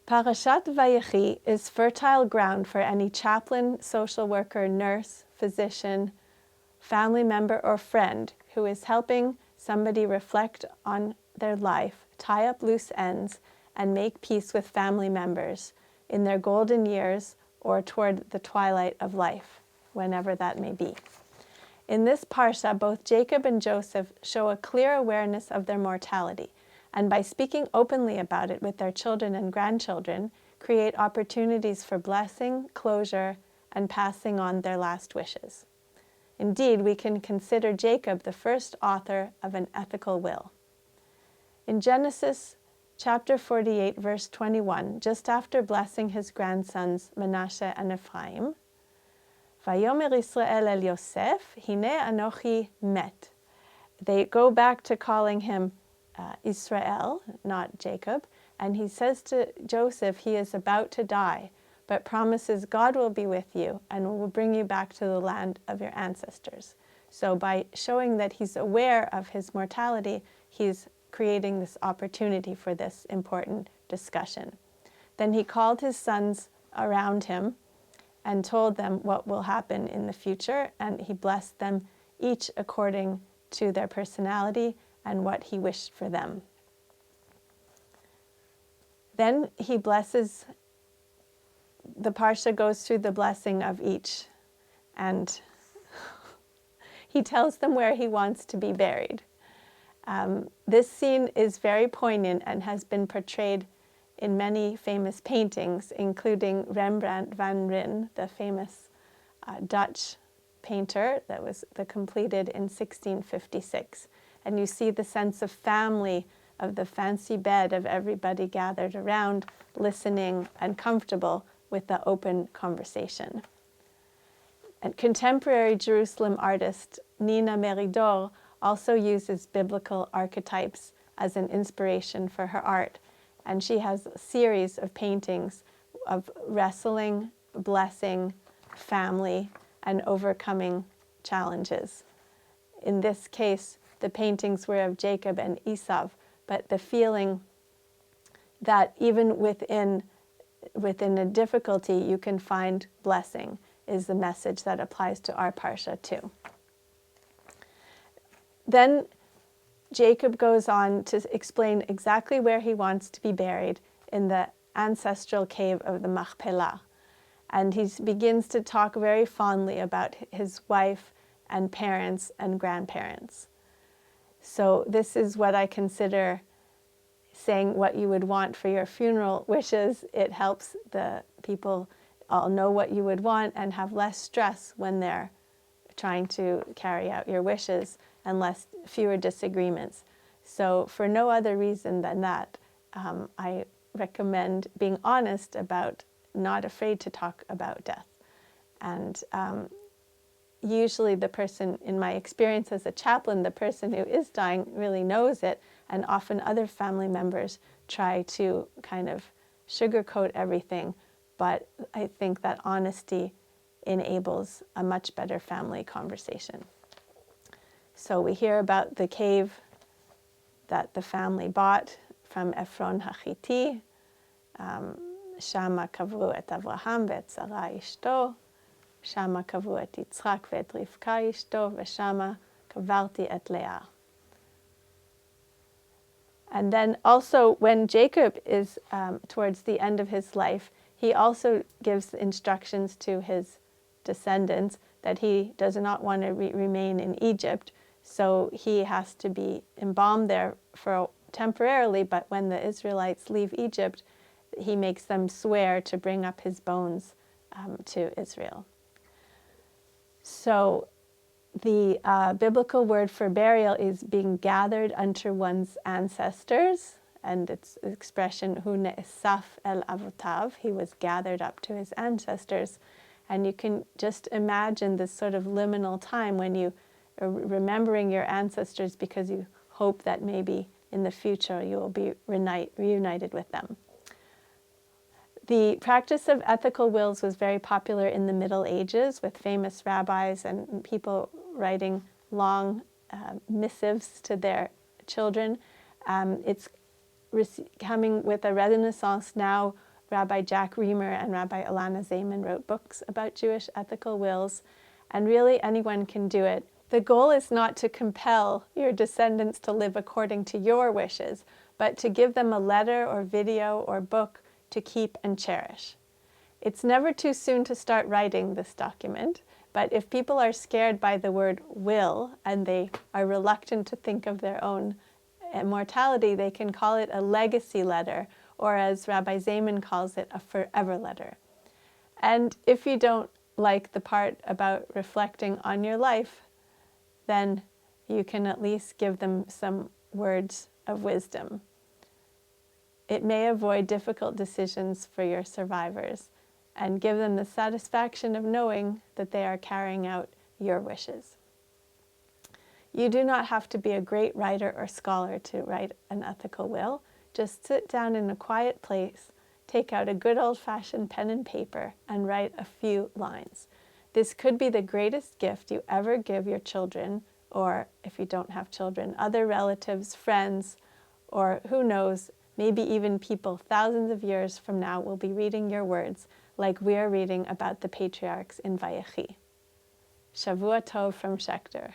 Parashat Vayechi is fertile ground for any chaplain, social worker, nurse, physician, family member, or friend who is helping somebody reflect on their life, tie up loose ends, and make peace with family members in their golden years or toward the twilight of life, whenever that may be. In this parsha, both Jacob and Joseph show a clear awareness of their mortality, and by speaking openly about it with their children and grandchildren, create opportunities for blessing, closure, and passing on their last wishes. Indeed, we can consider Jacob the first author of an ethical will. In Genesis chapter 48, verse 21, just after blessing his grandsons Manasseh and Ephraim, Vayomer Israel el Yosef, hine anochi met. They go back to calling him Israel, not Jacob, and he says to Joseph he is about to die, but promises God will be with you and will bring you back to the land of your ancestors. So by showing that he's aware of his mortality, he's creating this opportunity for this important discussion. Then he called his sons around him and told them what will happen in the future, and he blessed them each according to their personality and what he wished for them. Then he blesses, the parsha goes through the blessing of each, and he tells them where he wants to be buried. This scene is very poignant and has been portrayed in many famous paintings, including Rembrandt van Rijn, the famous Dutch painter that was completed in 1656. And you see the sense of family, of the fancy bed, of everybody gathered around, listening and comfortable with the open conversation. And contemporary Jerusalem artist Nina Meridor also uses biblical archetypes as an inspiration for her art. And she has a series of paintings of wrestling, blessing, family, and overcoming challenges. In this case, the paintings were of Jacob and Esau, but the feeling that even within a difficulty you can find blessing is the message that applies to our parsha too. Then Jacob goes on to explain exactly where he wants to be buried in the ancestral cave of the Machpelah. And he begins to talk very fondly about his wife and parents and grandparents. So this is what I consider saying what you would want for your funeral wishes. It helps the people all know what you would want and have less stress when they're trying to carry out your wishes, and fewer disagreements. So for no other reason than that, I recommend being honest about, not afraid to talk about death. And usually the person, in my experience as a chaplain, the person who is dying really knows it, and often other family members try to kind of sugarcoat everything, but I think that honesty enables a much better family conversation. So we hear about the cave that the family bought from Ephron Hachiti. Shama kavru et Avraham ve'et Sarah ishto. Shama kavru et Yitzchak ve'et Rivka ishto. Ve'shama kavarti et Leah. And then also when Jacob is towards the end of his life, he also gives instructions to his descendants that he does not want to remain in Egypt. So he has to be embalmed there for temporarily, but when the Israelites leave Egypt, he makes them swear to bring up his bones to Israel. So the biblical word for burial is being gathered unto one's ancestors, and it's the expression hu ne'esaf el avotav, he was gathered up to his ancestors. And you can just imagine this sort of liminal time when you are remembering your ancestors because you hope that maybe in the future you will be reunited with them. The practice of ethical wills was very popular in the Middle Ages, with famous rabbis and people writing long missives to their children. It's coming with a renaissance now Rabbi Jack Reamer and Rabbi Ilana Zayman wrote books about Jewish ethical wills, and really anyone can do it. The goal is not to compel your descendants to live according to your wishes, but to give them a letter or video or book to keep and cherish. It's never too soon to start writing this document, but if people are scared by the word will and they are reluctant to think of their own immortality, they can call it a legacy letter, or as Rabbi Zayman calls it, a forever letter. And if you don't like the part about reflecting on your life, then you can at least give them some words of wisdom. It may avoid difficult decisions for your survivors and give them the satisfaction of knowing that they are carrying out your wishes. You do not have to be a great writer or scholar to write an ethical will. Just sit down in a quiet place, take out a good old-fashioned pen and paper, and write a few lines. This could be the greatest gift you ever give your children, or if you don't have children, other relatives, friends, or who knows, maybe even people thousands of years from now will be reading your words like we are reading about the patriarchs in Vayechi. Shavua Tov from Schechter.